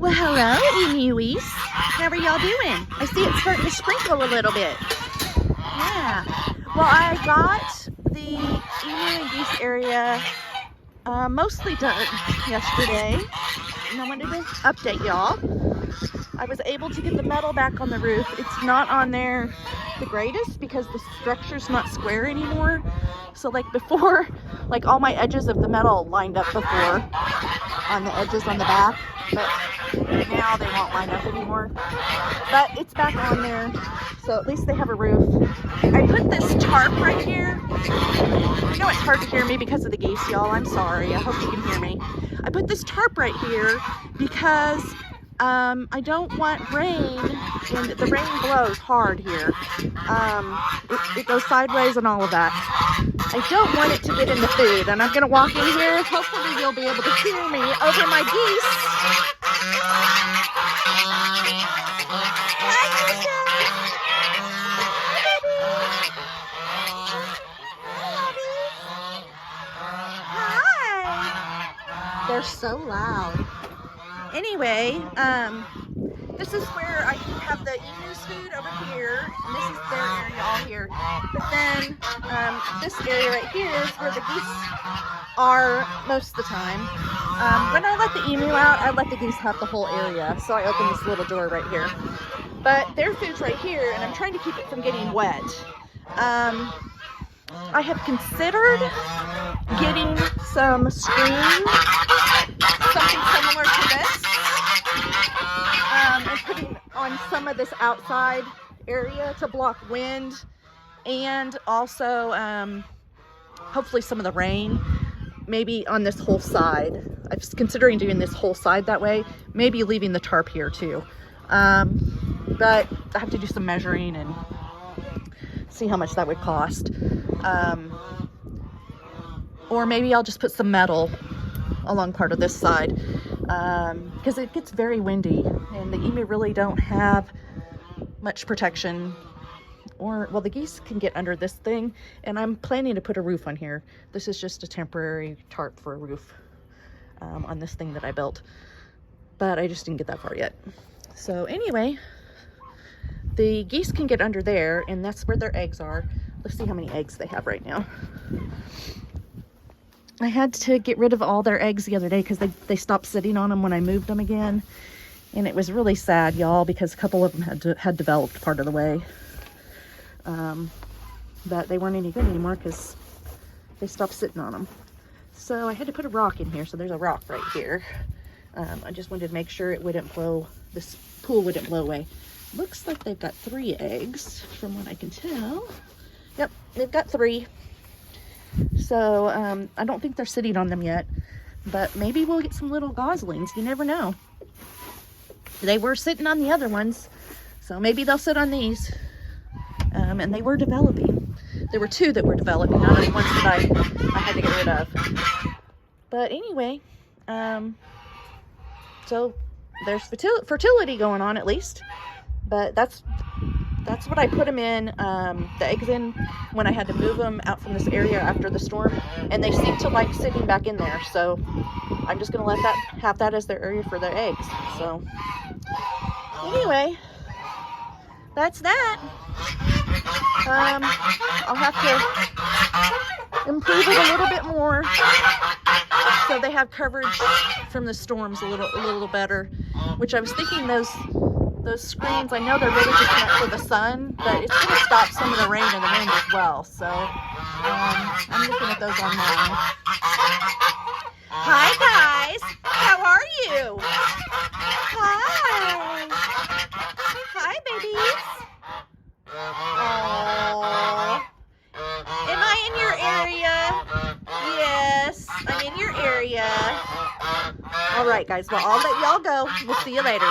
Well, hello, emuies. How are y'all doing? I see it's starting to sprinkle a little bit. Yeah. Well, I got the emu and geese area mostly done yesterday, and I wanted to update y'all. I was able to get the metal back on the roof. It's not on there the greatest because the structure's not square anymore. So like before, like all my edges of the metal lined up before on the edges on the back, but now they won't line up anymore. But it's back on there, so at least they have a roof. I put this tarp right here. I know it's hard to hear me because of the geese, y'all. I'm sorry. I hope you can hear me. I put this tarp right here because I don't want rain, and the rain blows hard here. It goes sideways and all of that. I don't want it to get in the food, and I'm going to walk in here. Hopefully you'll be able to hear me over my geese. Hi, Geisha. Hi. They're so loud. Anyway, this is where I have the emu's food over here, and this is their area all here. But then this area right here is where the geese are most of the time. When I let the emu out, I let the geese have the whole area, so I open this little door right here. But their food's right here, and I'm trying to keep it from getting wet. I have considered getting some screens, something similar to this, and putting on some of this outside area to block wind, and also hopefully some of the rain, maybe on this whole side. I was considering doing this whole side that way, maybe leaving the tarp here too. But I have to do some measuring and see how much that would cost. Or maybe I'll just put some metal along part of this side, because it gets very windy and the emu really don't have much protection. Or, well, the geese can get under this thing, and I'm planning to put a roof on here. This is just a temporary tarp for a roof on this thing that I built, but I just didn't get that far yet. So anyway, the geese can get under there, and that's where their eggs are. Let's see how many eggs they have right now. I had to get rid of all their eggs the other day because they stopped sitting on them when I moved them again. And it was really sad, y'all, because a couple of them had developed part of the way. But they weren't any good anymore because they stopped sitting on them. So I had to put a rock in here. So there's a rock right here. I just wanted to make sure it wouldn't blow, this pool wouldn't blow away. Looks like they've got 3 eggs from what I can tell. Yep, they've got 3. So I don't think they're sitting on them yet, but maybe we'll get some little goslings. You never know. They were sitting on the other ones, so maybe they'll sit on these. And they were developing. There were 2 that were developing, not the ones that I had to get rid of. But anyway, so there's fertility going on at least. But that's what I put them in, the eggs in, when I had to move them out from this area after the storm, and they seem to like sitting back in there, so I'm just gonna have that as their area for their eggs. So anyway, that's that. I'll have to improve it a little bit more so they have coverage from the storms a little better, which I was thinking those screens, I know they're really just meant for the sun, but it's going to stop some of the rain and the wind as well. So I'm looking at those online. Hi guys, how are you? Hi. Hi babies. Aww. Am I in your area? Yes, I'm in your area. All right guys, well I'll let y'all go. We'll see you later.